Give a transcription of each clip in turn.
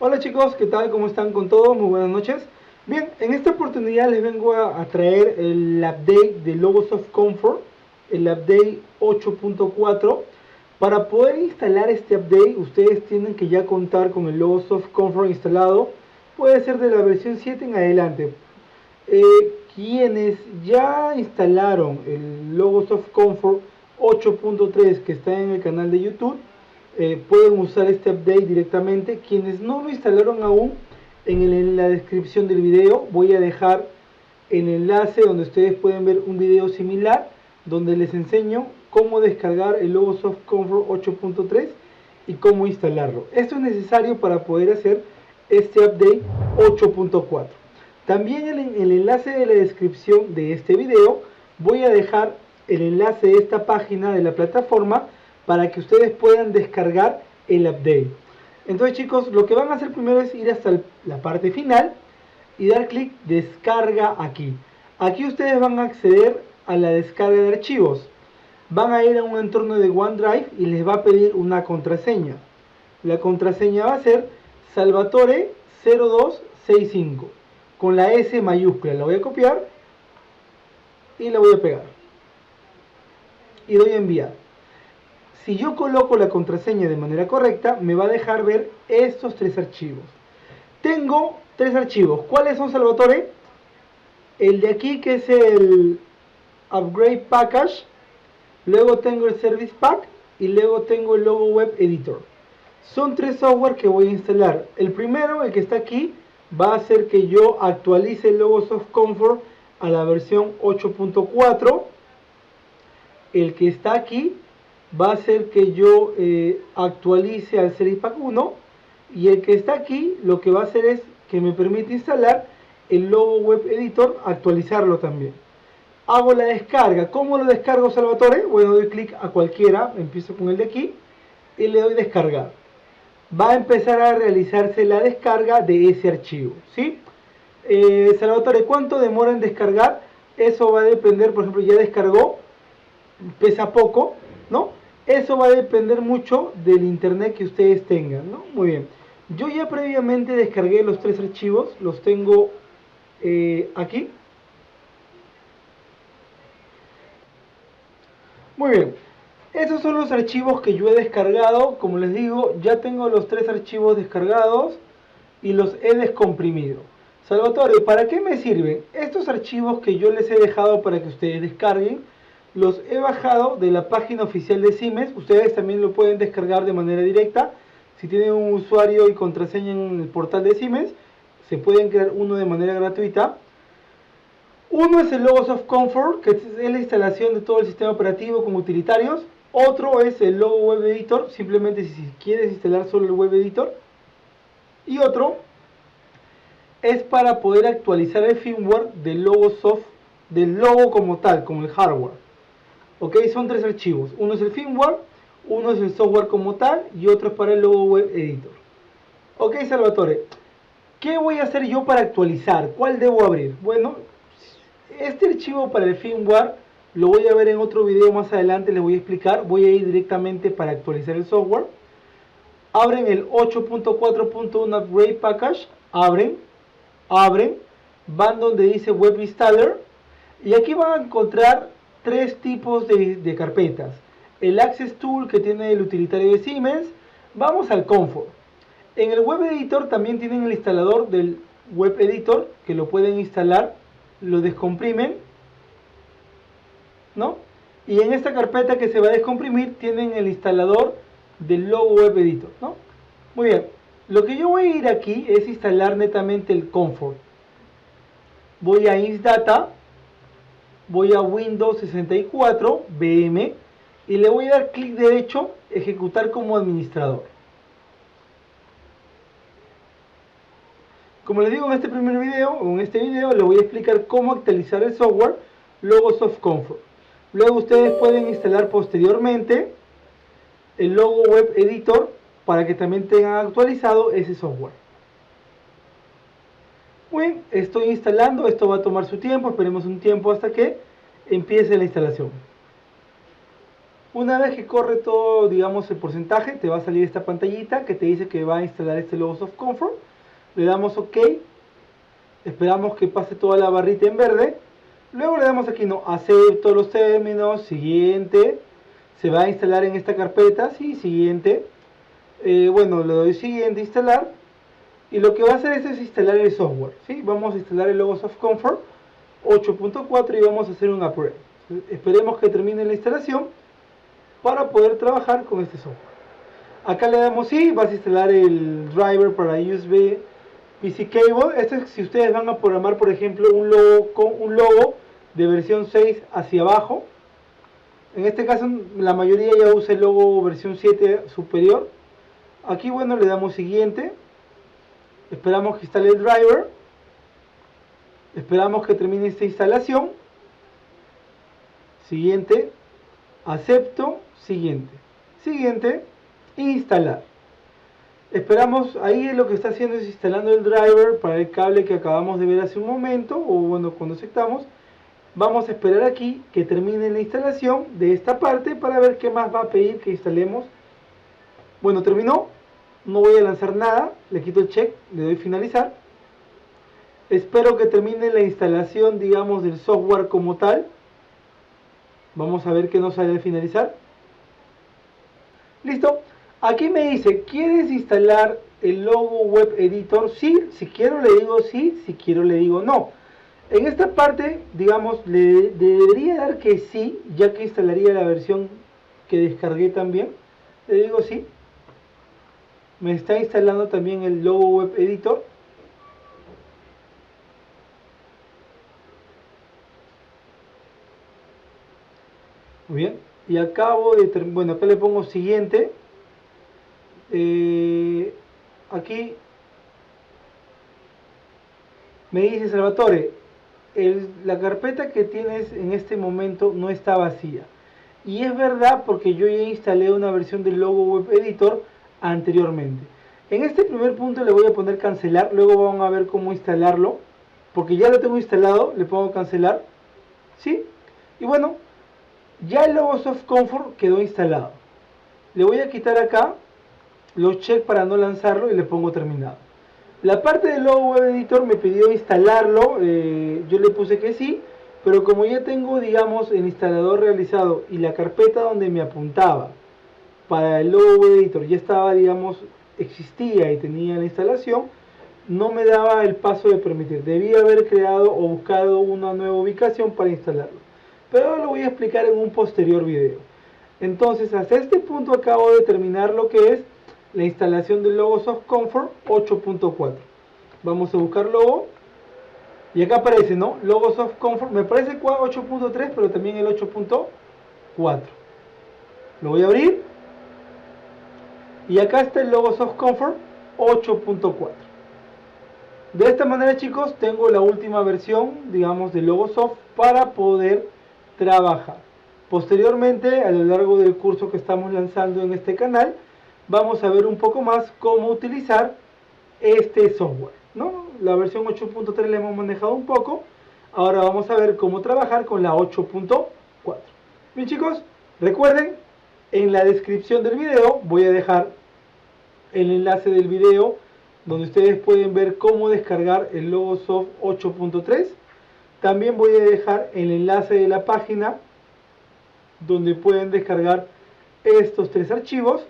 Hola chicos, ¿qué tal? ¿Cómo están con todos? Muy buenas noches. Bien, en esta oportunidad les vengo a traer el update de Logosoft Comfort, el update 8.4. Para poder instalar este update, ustedes tienen que ya contar con el Logosoft Comfort instalado. Puede ser de la versión 7 en adelante. Quienes ya instalaron el Logosoft Comfort 8.3 que está en el canal de YouTube, pueden usar este update directamente. Quienes no lo instalaron aún, en la descripción del video voy a dejar el enlace donde ustedes pueden ver un video similar donde les enseño cómo descargar el Logosoft Comfort 8.3 y cómo instalarlo. Esto es necesario para poder hacer este update 8.4. También en el enlace de la descripción de este video voy a dejar el enlace de esta página de la plataforma para que ustedes puedan descargar el update. Entonces chicos, lo que van a hacer primero es ir hasta la parte final y dar clic descarga aquí. Aquí ustedes van a acceder a la descarga de archivos. Van a ir a un entorno de OneDrive y les va a pedir una contraseña. La contraseña va a ser Salvatore 0265 con la S mayúscula. La voy a copiar y la voy a pegar y doy a enviar. Si yo coloco la contraseña de manera correcta, me va a dejar ver estos tres archivos. Tengo tres archivos. ¿Cuáles son, Salvatore? El de aquí, que es el Upgrade Package. Luego tengo el Service Pack. Y luego tengo el Logo Web Editor. Son tres software que voy a instalar. El primero, el que está aquí, va a hacer que yo actualice el Logosoft Comfort a la versión 8.4. El que está aquí va a hacer que yo actualice al Service Pack 1. Y el que está aquí lo que va a hacer es que me permite instalar el Logo Web Editor, actualizarlo también. Hago la descarga. ¿Cómo lo descargo, Salvatore? Bueno, doy clic a cualquiera, empiezo con el de aquí y le doy descargar. Va a empezar a realizarse la descarga de ese archivo, ¿sí? Salvatore, ¿cuánto demora en descargar? Eso va a depender, por ejemplo, ya descargó, pesa poco, ¿no? Eso va a depender mucho del internet que ustedes tengan, ¿no? Muy bien. Yo ya previamente descargué los tres archivos, los tengo aquí. Muy bien. Esos son los archivos que yo he descargado. Como les digo, ya tengo los tres archivos descargados y los he descomprimido. Salvatore, ¿para qué me sirven? Estos archivos que yo les he dejado para que ustedes descarguen, los he bajado de la página oficial de Siemens. Ustedes también lo pueden descargar de manera directa. Si tienen un usuario y contraseña en el portal de Siemens, se pueden crear uno de manera gratuita. Uno es el Logosoft Comfort, que es la instalación de todo el sistema operativo con utilitarios. Otro es el Logo Web Editor, simplemente si quieres instalar solo el Web Editor. Y otro es para poder actualizar el firmware del Logosoft, del logo como tal, como el hardware. Ok, son tres archivos. Uno es el firmware, uno es el software como tal y otro es para el Logo Web Editor. Ok, Salvatore, ¿qué voy a hacer yo para actualizar? ¿Cuál debo abrir? Bueno, este archivo para el firmware lo voy a ver en otro video más adelante, les voy a explicar. Voy a ir directamente para actualizar el software. Abren el 8.4.1 Upgrade Package, abren, van donde dice Web Installer y aquí van a encontrar tres tipos de carpetas. El Access Tool, que tiene el utilitario de Siemens. Vamos al Comfort. En el Web Editor también tienen el instalador del Web Editor, que lo pueden instalar, lo descomprimen, ¿no? Y en esta carpeta que se va a descomprimir tienen el instalador del Logo Web Editor, ¿no? Muy bien, lo que yo voy a ir aquí es instalar netamente el Comfort. Voy a Instadata, voy a Windows 64 VM y le voy a dar clic derecho, ejecutar como administrador. Como les digo, en este primer video, les voy a explicar cómo actualizar el software Logosoft Comfort. Luego ustedes pueden instalar posteriormente el Logo Web Editor para que también tengan actualizado ese software. Bien, estoy instalando, esto va a tomar su tiempo, esperemos un tiempo hasta que empiece la instalación. Una vez que corre todo, digamos, el porcentaje, te va a salir esta pantallita que te dice que va a instalar este Logos of Comfort. Le damos OK, esperamos que pase toda la barrita en verde. Luego le damos aquí, no, acepto los términos, siguiente. Se va a instalar en esta carpeta, sí, siguiente. Bueno, le doy siguiente, instalar. Y lo que va a hacer es instalar el software, ¿sí? Vamos a instalar el Logos of Comfort 8.4 y vamos a hacer un upgrade. Esperemos que termine la instalación para poder trabajar con este software. Acá le damos sí, vas a instalar el driver para USB PC Cable. Esto es si ustedes van a programar, por ejemplo, un logo de versión 6 hacia abajo. En este caso, la mayoría ya usa el logo versión 7 superior. Aquí, bueno, le damos siguiente. Esperamos que instale el driver. Esperamos que termine esta instalación. Siguiente. Acepto. Siguiente. Siguiente. Instalar. Esperamos, ahí lo que está haciendo es instalando el driver para el cable que acabamos de ver hace un momento, o bueno, cuando aceptamos. Vamos a esperar aquí que termine la instalación de esta parte para ver qué más va a pedir que instalemos. Bueno, terminó. No voy a lanzar nada, le quito el check, le doy finalizar. Espero que termine la instalación, digamos, del software como tal. Vamos a ver qué nos sale al finalizar. Listo. Aquí me dice, ¿quieres instalar el logo web editor? Sí, si quiero le digo sí, si quiero le digo no. En esta parte, digamos, le debería dar que sí, ya que instalaría la versión que descargué también. Le digo sí. Me está instalando también el logo web editor. Muy bien. Y acabo de, bueno, acá le pongo siguiente. Aquí me dice Salvatore, la carpeta que tienes en este momento no está vacía. Y es verdad porque yo ya instalé una versión del logo web editor anteriormente. En este primer punto le voy a poner cancelar, luego vamos a ver cómo instalarlo, porque ya lo tengo instalado, le pongo cancelar, ¿sí? Y bueno, ya el Logos of Comfort quedó instalado. Le voy a quitar acá los check para no lanzarlo y le pongo terminado. La parte del logo web editor me pidió instalarlo, yo le puse que sí, pero como ya tengo, digamos, el instalador realizado y la carpeta donde me apuntaba para el logo web editor ya estaba, digamos, existía y tenía la instalación, no me daba el paso de permitir. Debía haber creado o buscado una nueva ubicación para instalarlo. Pero lo voy a explicar en un posterior video. Entonces, hasta este punto acabo de terminar lo que es la instalación del Logos of Comfort 8.4. Vamos a buscar logo. Y acá aparece, ¿no? Logos of Comfort. Me parece 8.3, pero también el 8.4. Lo voy a abrir. Y acá está el Logos of Comfort 8.4. De esta manera, chicos, tengo la última versión, digamos, de Logosoft para poder trabajar. Posteriormente, a lo largo del curso que estamos lanzando en este canal, vamos a ver un poco más cómo utilizar este software, ¿no? La versión 8.3 la hemos manejado un poco. Ahora vamos a ver cómo trabajar con la 8.4. Bien, chicos, recuerden, en la descripción del video voy a dejar el enlace del video donde ustedes pueden ver cómo descargar el Logosoft 8.3. También voy a dejar el enlace de la página donde pueden descargar estos tres archivos.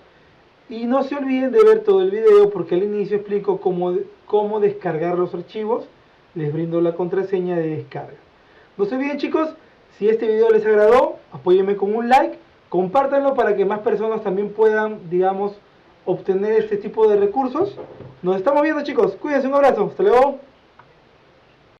Y no se olviden de ver todo el video porque al inicio explico cómo descargar los archivos. Les brindo la contraseña de descarga. No se olviden, chicos, si este video les agradó, apóyenme con un like, compártanlo para que más personas también puedan, digamos, obtener este tipo de recursos. Nos estamos viendo, chicos. Cuídense, un abrazo. Hasta luego.